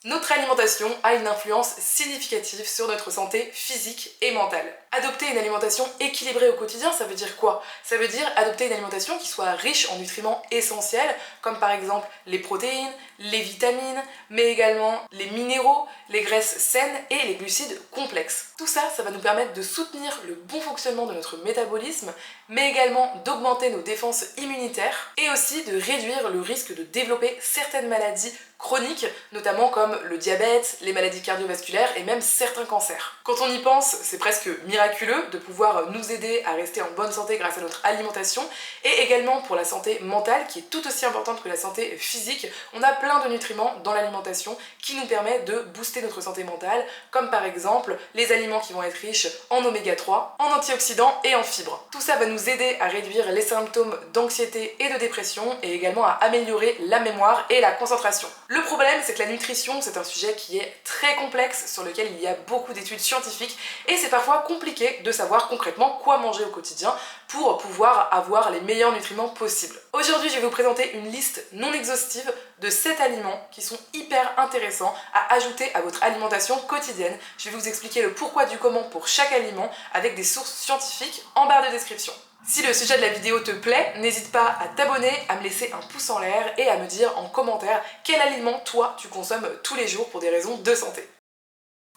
Notre alimentation a une influence significative sur notre santé physique et mentale. Adopter une alimentation équilibrée au quotidien, ça veut dire quoi? Ça veut dire adopter une alimentation qui soit riche en nutriments essentiels, comme par exemple les protéines, les vitamines, mais également les minéraux, les graisses saines et les glucides complexes. Tout ça, ça va nous permettre de soutenir le bon fonctionnement de notre métabolisme, mais également d'augmenter nos défenses immunitaires et aussi de réduire le risque de développer certaines maladies chroniques, notamment comme le diabète, les maladies cardiovasculaires et même certains cancers. Quand on y pense, c'est presque miraculeux de pouvoir nous aider à rester en bonne santé grâce à notre alimentation, et également pour la santé mentale qui est tout aussi importante que la santé physique. On a plein de nutriments dans l'alimentation qui nous permettent de booster notre santé mentale, comme par exemple les aliments qui vont être riches en oméga 3, en antioxydants et en fibres. Tout ça va nous aider à réduire les symptômes d'anxiété et de dépression et également à améliorer la mémoire et la concentration. Le problème, c'est que la nutrition, c'est un sujet qui est très complexe, sur lequel il y a beaucoup d'études scientifiques, et c'est parfois compliqué de savoir concrètement quoi manger au quotidien pour pouvoir avoir les meilleurs nutriments possibles. Aujourd'hui, je vais vous présenter une liste non exhaustive de 7 aliments qui sont hyper intéressants à ajouter à votre alimentation quotidienne. Je vais vous expliquer le pourquoi du comment pour chaque aliment avec des sources scientifiques en barre de description. Si le sujet de la vidéo te plaît, n'hésite pas à t'abonner, à me laisser un pouce en l'air et à me dire en commentaire quel aliment toi tu consommes tous les jours pour des raisons de santé.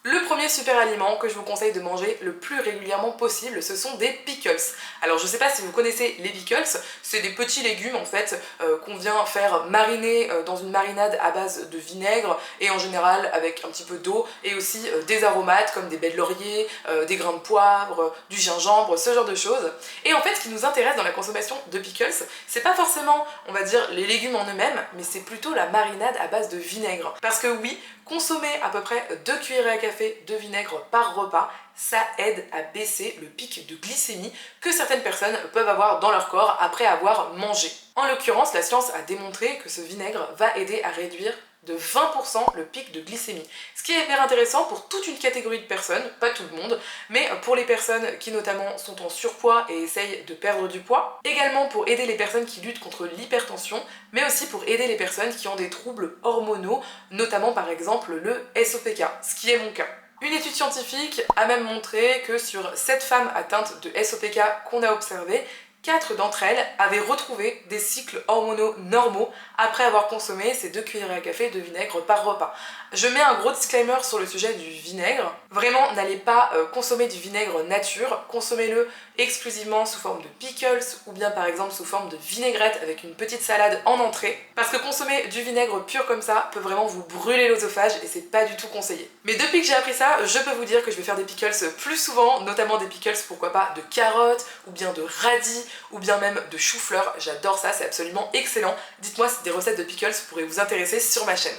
Le premier super aliment que je vous conseille de manger le plus régulièrement possible, ce sont des pickles. Alors je sais pas si vous connaissez les pickles, c'est des petits légumes en fait qu'on vient faire mariner dans une marinade à base de vinaigre et en général avec un petit peu d'eau et aussi des aromates comme des baies de laurier, des grains de poivre, du gingembre, ce genre de choses. Et en fait ce qui nous intéresse dans la consommation de pickles, c'est pas forcément on va dire les légumes en eux-mêmes, mais c'est plutôt la marinade à base de vinaigre. Parce que oui, consommer à peu près 2 cuillerées à café de vinaigre par repas, ça aide à baisser le pic de glycémie que certaines personnes peuvent avoir dans leur corps après avoir mangé. En l'occurrence, la science a démontré que ce vinaigre va aider à réduire de 20% le pic de glycémie. Ce qui est hyper intéressant pour toute une catégorie de personnes, pas tout le monde, mais pour les personnes qui notamment sont en surpoids et essayent de perdre du poids, également pour aider les personnes qui luttent contre l'hypertension, mais aussi pour aider les personnes qui ont des troubles hormonaux, notamment par exemple le SOPK, ce qui est mon cas. Une étude scientifique a même montré que sur 7 femmes atteintes de SOPK qu'on a observées, 4 d'entre elles avaient retrouvé des cycles hormonaux normaux après avoir consommé ces 2 cuillerées à café de vinaigre par repas. Je mets un gros disclaimer sur le sujet du vinaigre. Vraiment, n'allez pas consommer du vinaigre nature, consommez-le exclusivement sous forme de pickles ou bien par exemple sous forme de vinaigrette avec une petite salade en entrée. Parce que consommer du vinaigre pur comme ça peut vraiment vous brûler l'œsophage et c'est pas du tout conseillé. Mais depuis que j'ai appris ça, je peux vous dire que je vais faire des pickles plus souvent, notamment des pickles pourquoi pas de carottes ou bien de radis ou bien même de chou-fleur. J'adore ça, c'est absolument excellent. Dites-moi si des recettes de pickles pourraient vous intéresser sur ma chaîne.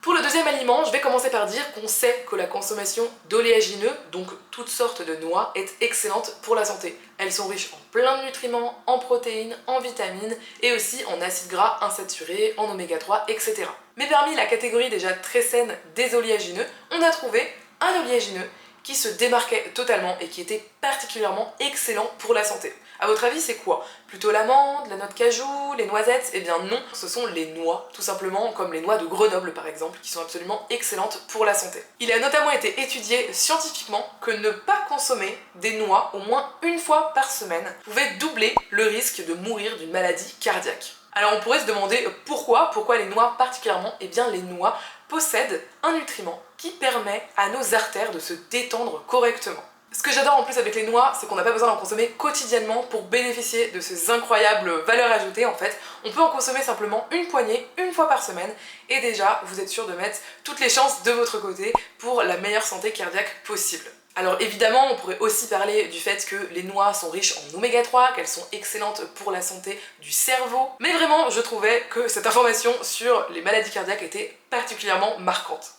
Pour le deuxième aliment, je vais commencer par dire qu'on sait que la consommation d'oléagineux, donc toutes sortes de noix, est excellente pour la santé. Elles sont riches en plein de nutriments, en protéines, en vitamines et aussi en acides gras insaturés, en oméga 3, etc. Mais parmi la catégorie déjà très saine des oléagineux, on a trouvé un oléagineux qui se démarquait totalement et qui était particulièrement excellent pour la santé. A votre avis, c'est quoi? Plutôt l'amande, la noix de cajou, les noisettes? Eh bien non, ce sont les noix, tout simplement comme les noix de Grenoble par exemple, qui sont absolument excellentes pour la santé. Il a notamment été étudié scientifiquement que ne pas consommer des noix au moins une fois par semaine pouvait doubler le risque de mourir d'une maladie cardiaque. Alors on pourrait se demander pourquoi les noix particulièrement? Eh bien les noix possèdent un nutriment qui permet à nos artères de se détendre correctement. Ce que j'adore en plus avec les noix, c'est qu'on n'a pas besoin d'en consommer quotidiennement pour bénéficier de ces incroyables valeurs ajoutées en fait. On peut en consommer simplement une poignée, une fois par semaine, et déjà vous êtes sûr de mettre toutes les chances de votre côté pour la meilleure santé cardiaque possible. Alors évidemment, on pourrait aussi parler du fait que les noix sont riches en oméga 3, qu'elles sont excellentes pour la santé du cerveau, mais vraiment je trouvais que cette information sur les maladies cardiaques était particulièrement marquante.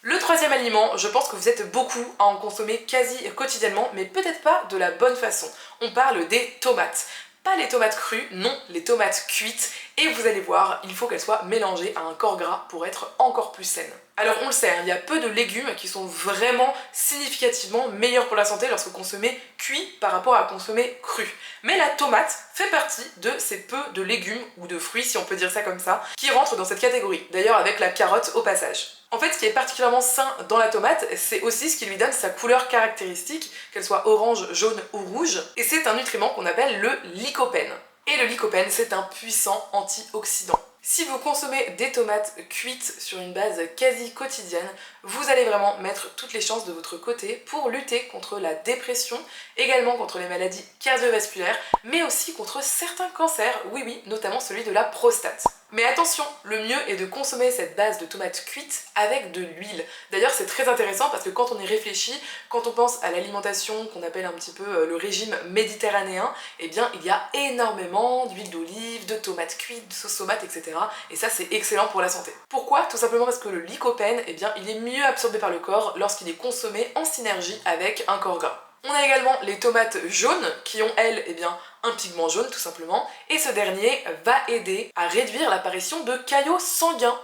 Le troisième aliment, je pense que vous êtes beaucoup à en consommer quasi quotidiennement, mais peut-être pas de la bonne façon. On parle des tomates. Pas les tomates crues, non, les tomates cuites. et vous allez voir, il faut qu'elle soit mélangée à un corps gras pour être encore plus saine. Alors on le sait, hein, il y a peu de légumes qui sont vraiment significativement meilleurs pour la santé lorsque consommés cuits par rapport à consommer cru. Mais la tomate fait partie de ces peu de légumes, ou de fruits si on peut dire ça comme ça, qui rentrent dans cette catégorie. D'ailleurs avec la carotte au passage. En fait, ce qui est particulièrement sain dans la tomate, c'est aussi ce qui lui donne sa couleur caractéristique, qu'elle soit orange, jaune ou rouge, et c'est un nutriment qu'on appelle le lycopène. Et le lycopène, c'est un puissant antioxydant. Si vous consommez des tomates cuites sur une base quasi quotidienne, vous allez vraiment mettre toutes les chances de votre côté pour lutter contre la dépression, également contre les maladies cardiovasculaires, mais aussi contre certains cancers, oui, notamment celui de la prostate. Mais attention, le mieux est de consommer cette base de tomates cuites avec de l'huile. D'ailleurs, c'est très intéressant parce que quand on y réfléchit, quand on pense à l'alimentation qu'on appelle un petit peu le régime méditerranéen, eh bien, il y a énormément d'huile d'olive, de tomates cuites, de sauce tomate, etc. Et ça, c'est excellent pour la santé. Pourquoi? Tout simplement parce que le lycopène, eh bien, il est mieux absorbé par le corps lorsqu'il est consommé en synergie avec un corps gras. On a également les tomates jaunes qui ont, elles, eh bien, un pigment jaune tout simplement, et ce dernier va aider à réduire l'apparition de caillots sanguins.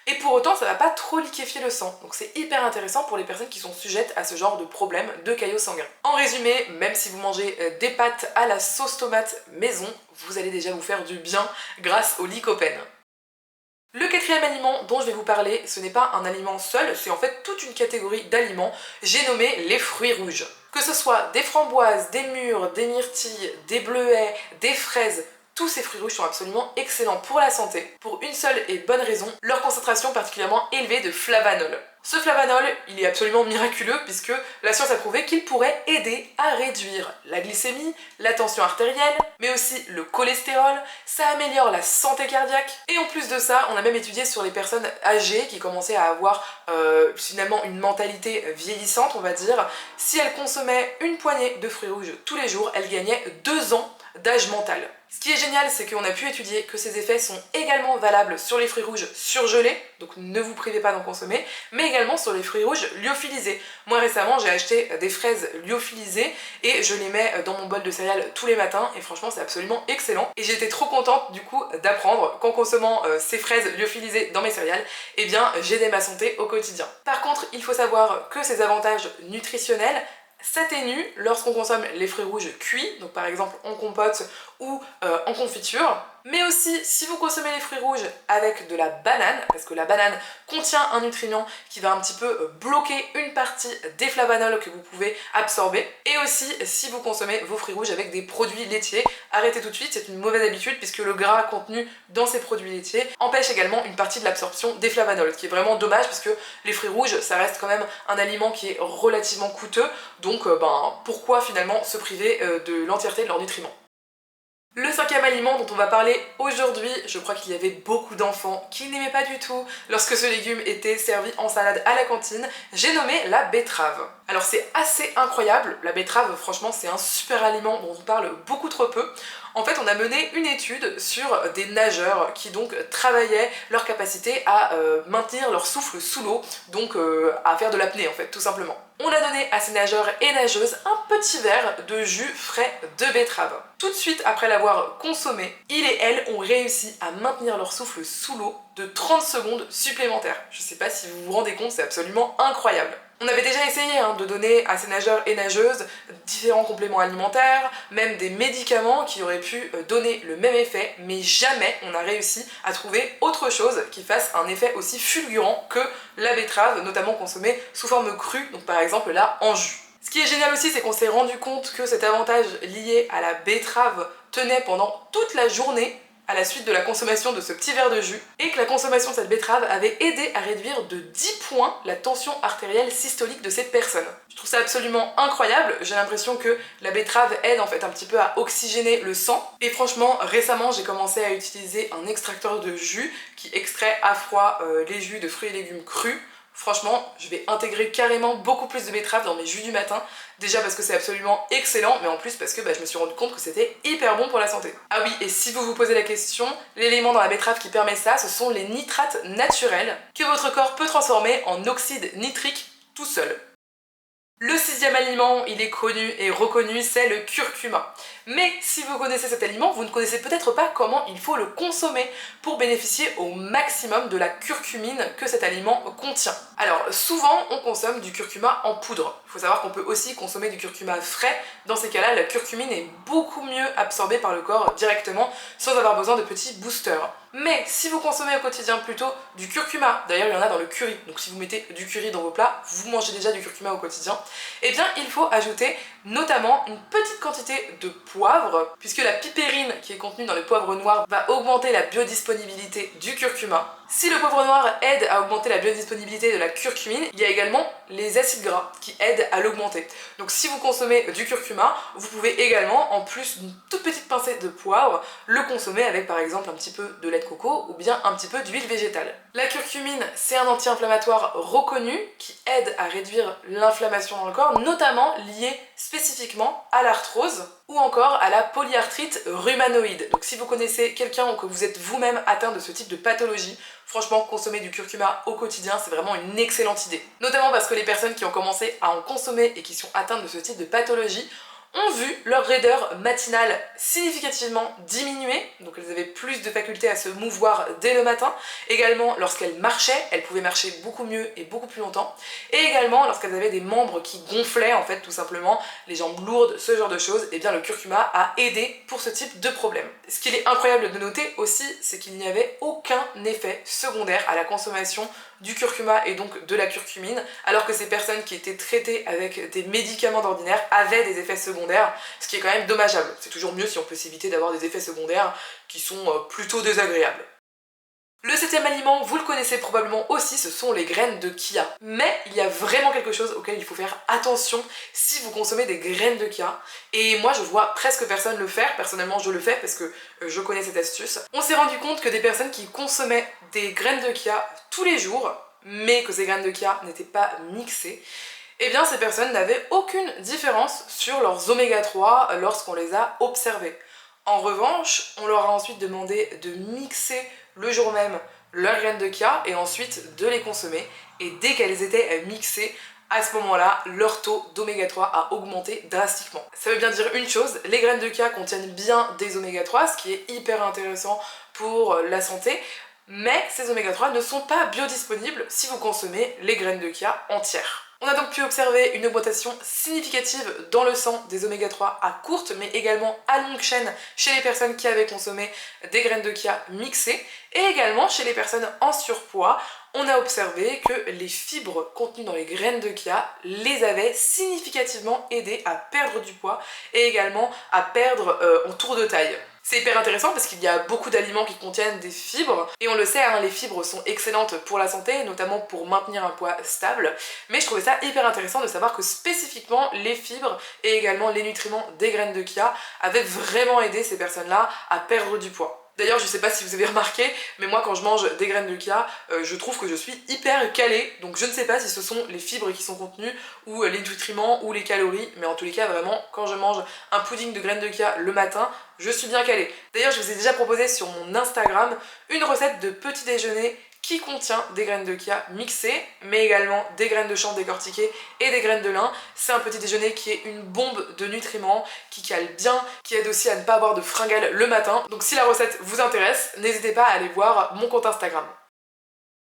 Et pour autant, ça va pas trop liquéfier le sang, donc c'est hyper intéressant pour les personnes qui sont sujettes à ce genre de problème de caillots sanguins. En résumé, même si vous mangez des pâtes à la sauce tomate maison, vous allez déjà vous faire du bien grâce au lycopène. Le quatrième aliment dont je vais vous parler, ce n'est pas un aliment seul, c'est en fait toute une catégorie d'aliments, j'ai nommé les fruits rouges. Que ce soit des framboises, des mûres, des myrtilles, des bleuets, des fraises, tous ces fruits rouges sont absolument excellents pour la santé, pour une seule et bonne raison, leur concentration particulièrement élevée de flavanol. Ce flavanol, il est absolument miraculeux puisque la science a prouvé qu'il pourrait aider à réduire la glycémie, la tension artérielle, mais aussi le cholestérol, ça améliore la santé cardiaque. Et en plus de ça, on a même étudié sur les personnes âgées qui commençaient à avoir finalement une mentalité vieillissante, on va dire. Si elles consommaient une poignée de fruits rouges tous les jours, elles gagnaient 2 ans d'âge mental. Ce qui est génial, c'est qu'on a pu étudier que ces effets sont également valables sur les fruits rouges surgelés, donc ne vous privez pas d'en consommer, mais également sur les fruits rouges lyophilisés. Moi récemment, j'ai acheté des fraises lyophilisées et je les mets dans mon bol de céréales tous les matins et franchement c'est absolument excellent. Et j'étais trop contente du coup d'apprendre qu'en consommant ces fraises lyophilisées dans mes céréales, eh bien j'aidais ma santé au quotidien. Par contre, il faut savoir que ces avantages nutritionnels s'atténue lorsqu'on consomme les fruits rouges cuits, donc par exemple en compote ou en confiture, mais aussi si vous consommez les fruits rouges avec de la banane, parce que la banane contient un nutriment qui va un petit peu bloquer une partie des flavanols que vous pouvez absorber, et aussi si vous consommez vos fruits rouges avec des produits laitiers, arrêtez tout de suite, c'est une mauvaise habitude puisque le gras contenu dans ces produits laitiers empêche également une partie de l'absorption des flavanols, ce qui est vraiment dommage puisque les fruits rouges ça reste quand même un aliment qui est relativement coûteux, donc pourquoi finalement se priver de l'entièreté de leurs nutriments. Le cinquième aliment dont on va parler aujourd'hui, je crois qu'il y avait beaucoup d'enfants qui n'aimaient pas du tout lorsque ce légume était servi en salade à la cantine, j'ai nommé la betterave. Alors c'est assez incroyable, la betterave franchement c'est un super aliment dont on parle beaucoup trop peu. En fait on a mené une étude sur des nageurs qui donc travaillaient leur capacité à maintenir leur souffle sous l'eau, donc à faire de l'apnée en fait tout simplement. On a donné à ces nageurs et nageuses un petit verre de jus frais de betterave. Tout de suite après l'avoir consommé, ils et elles ont réussi à maintenir leur souffle sous l'eau de 30 secondes supplémentaires. Je sais pas si vous vous rendez compte, c'est absolument incroyable. On avait déjà essayé de donner à ces nageurs et nageuses différents compléments alimentaires, même des médicaments qui auraient pu donner le même effet, mais jamais on a réussi à trouver autre chose qui fasse un effet aussi fulgurant que la betterave, notamment consommée sous forme crue, donc par exemple là en jus. Ce qui est génial aussi, c'est qu'on s'est rendu compte que cet avantage lié à la betterave tenait pendant toute la journée à la suite de la consommation de ce petit verre de jus, et que la consommation de cette betterave avait aidé à réduire de 10 points la tension artérielle systolique de ces personnes. Je trouve ça absolument incroyable, j'ai l'impression que la betterave aide en fait un petit peu à oxygéner le sang, et franchement récemment j'ai commencé à utiliser un extracteur de jus qui extrait à froid les jus de fruits et légumes crus. Franchement, je vais intégrer carrément beaucoup plus de betterave dans mes jus du matin, déjà parce que c'est absolument excellent, mais en plus parce que je me suis rendu compte que c'était hyper bon pour la santé. Ah oui, et si vous vous posez la question, l'élément dans la betterave qui permet ça, ce sont les nitrates naturels que votre corps peut transformer en oxyde nitrique tout seul. Le sixième aliment, il est connu et reconnu, c'est le curcuma. Mais si vous connaissez cet aliment, vous ne connaissez peut-être pas comment il faut le consommer pour bénéficier au maximum de la curcumine que cet aliment contient. Alors souvent on consomme du curcuma en poudre. Il faut savoir qu'on peut aussi consommer du curcuma frais. Dans ces cas-là, la curcumine est beaucoup mieux absorbée par le corps directement sans avoir besoin de petits boosters. Mais si vous consommez au quotidien plutôt du curcuma, d'ailleurs il y en a dans le curry, donc si vous mettez du curry dans vos plats, vous mangez déjà du curcuma au quotidien, eh bien il faut ajouter notamment une petite quantité de poivre, puisque la pipérine qui est contenue dans le poivre noir va augmenter la biodisponibilité du curcuma. Si le poivre noir aide à augmenter la biodisponibilité de la curcumine, il y a également les acides gras qui aident à l'augmenter. Donc si vous consommez du curcuma, vous pouvez également, en plus d'une toute petite pincée de poivre, le consommer avec par exemple un petit peu de lait de coco ou bien un petit peu d'huile végétale. La curcumine, c'est un anti-inflammatoire reconnu qui aide à réduire l'inflammation dans le corps, notamment liée spécifiquement à l'arthrose ou encore à la polyarthrite rhumatoïde. Donc si vous connaissez quelqu'un ou que vous êtes vous-même atteint de ce type de pathologie, franchement, consommer du curcuma au quotidien, c'est vraiment une excellente idée. Notamment parce que les personnes qui ont commencé à en consommer et qui sont atteintes de ce type de pathologie ont vu leur raideur matinale significativement diminuer, donc elles avaient plus de faculté à se mouvoir dès le matin. Également, lorsqu'elles marchaient, elles pouvaient marcher beaucoup mieux et beaucoup plus longtemps. Et également, lorsqu'elles avaient des membres qui gonflaient, en fait, tout simplement, les jambes lourdes, ce genre de choses, et bien le curcuma a aidé pour ce type de problème. Ce qu'il est incroyable de noter aussi, c'est qu'il n'y avait aucun effet secondaire à la consommation du curcuma et donc de la curcumine, alors que ces personnes qui étaient traitées avec des médicaments d'ordinaire avaient des effets secondaires, ce qui est quand même dommageable. C'est toujours mieux si on peut s'éviter d'avoir des effets secondaires qui sont plutôt désagréables. Le septième aliment, vous le connaissez probablement aussi, ce sont les graines de chia. Mais il y a vraiment quelque chose auquel il faut faire attention si vous consommez des graines de chia. Et moi je vois presque personne le faire, personnellement je le fais parce que je connais cette astuce. On s'est rendu compte que des personnes qui consommaient des graines de chia tous les jours, mais que ces graines de chia n'étaient pas mixées, eh bien ces personnes n'avaient aucune différence sur leurs oméga 3 lorsqu'on les a observées. En revanche, on leur a ensuite demandé de mixer le jour même leurs graines de chia et ensuite de les consommer. Et dès qu'elles étaient mixées, à ce moment-là, leur taux d'oméga 3 a augmenté drastiquement. Ça veut bien dire une chose, les graines de chia contiennent bien des oméga 3, ce qui est hyper intéressant pour la santé, mais ces oméga 3 ne sont pas biodisponibles si vous consommez les graines de chia entières. On a donc pu observer une augmentation significative dans le sang des oméga 3 à courte mais également à longue chaîne chez les personnes qui avaient consommé des graines de chia mixées et également chez les personnes en surpoids. On a observé que les fibres contenues dans les graines de chia les avaient significativement aidées à perdre du poids et également à perdre en tour de taille. C'est hyper intéressant parce qu'il y a beaucoup d'aliments qui contiennent des fibres et on le sait, hein, les fibres sont excellentes pour la santé, notamment pour maintenir un poids stable, mais je trouvais ça hyper intéressant de savoir que spécifiquement les fibres et également les nutriments des graines de chia avaient vraiment aidé ces personnes-là à perdre du poids. D'ailleurs, je sais pas si vous avez remarqué, mais moi quand je mange des graines de chia, je trouve que je suis hyper calée, donc je ne sais pas si ce sont les fibres qui sont contenues, ou les nutriments, ou les calories, mais en tous les cas, vraiment, quand je mange un pudding de graines de chia le matin, je suis bien calée. D'ailleurs, je vous ai déjà proposé sur mon Instagram une recette de petit déjeuner qui contient des graines de chia mixées, mais également des graines de chanvre décortiquées et des graines de lin. C'est un petit déjeuner qui est une bombe de nutriments, qui cale bien, qui aide aussi à ne pas avoir de fringales le matin. Donc si la recette vous intéresse, n'hésitez pas à aller voir mon compte Instagram.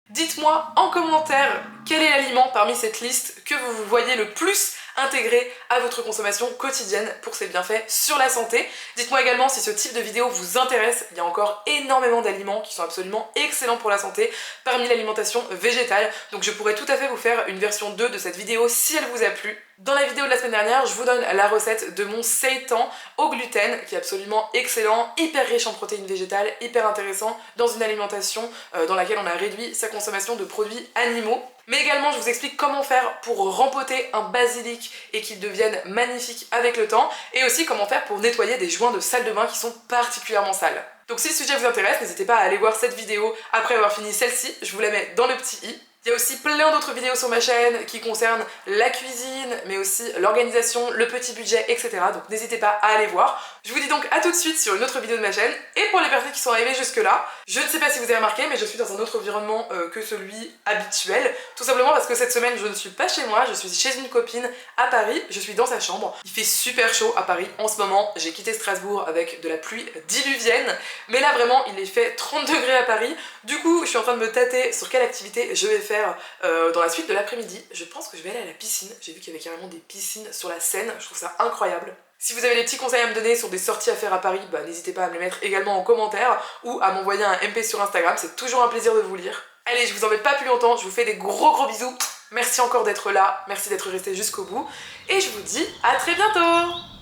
Dites-moi en commentaire quel est l'aliment parmi cette liste que vous voyez le plus intégré à votre consommation quotidienne pour ses bienfaits sur la santé. Dites-moi également si ce type de vidéo vous intéresse, il y a encore énormément d'aliments qui sont absolument excellents pour la santé parmi l'alimentation végétale, donc je pourrais tout à fait vous faire une version 2 de cette vidéo si elle vous a plu. Dans la vidéo de la semaine dernière, je vous donne la recette de mon seitan au gluten qui est absolument excellent, hyper riche en protéines végétales, hyper intéressant dans une alimentation dans laquelle on a réduit sa consommation de produits animaux. Mais également, je vous explique comment faire pour rempoter un basilic et qu'il devienne magnifique avec le temps, et aussi comment faire pour nettoyer des joints de salle de bain qui sont particulièrement sales. Donc si le sujet vous intéresse, n'hésitez pas à aller voir cette vidéo après avoir fini celle-ci, je vous la mets dans le petit i. Il y a aussi plein d'autres vidéos sur ma chaîne qui concernent la cuisine, mais aussi l'organisation, le petit budget, etc. Donc n'hésitez pas à aller voir. Je vous dis donc à tout de suite sur une autre vidéo de ma chaîne. Et pour les personnes qui sont arrivées jusque là, je ne sais pas si vous avez remarqué, mais je suis dans un autre environnement que celui habituel. Tout simplement parce que cette semaine, je ne suis pas chez moi, je suis chez une copine à Paris, je suis dans sa chambre. Il fait super chaud à Paris en ce moment. J'ai quitté Strasbourg avec de la pluie diluvienne, mais là vraiment, il est fait 30 degrés à Paris. Du coup, je suis en train de me tâter sur quelle activité je vais faire dans la suite de l'après-midi. Je pense que je vais aller à la piscine. J'ai vu qu'il y avait carrément des piscines sur la Seine, je trouve ça incroyable. Si vous avez des petits conseils à me donner sur des sorties à faire à Paris, bah, n'hésitez pas à me les mettre également en commentaire ou à m'envoyer un MP sur Instagram, c'est toujours un plaisir de vous lire. Allez, je vous embête pas plus longtemps, je vous fais des gros bisous. Merci encore d'être là, merci d'être resté jusqu'au bout et je vous dis à très bientôt.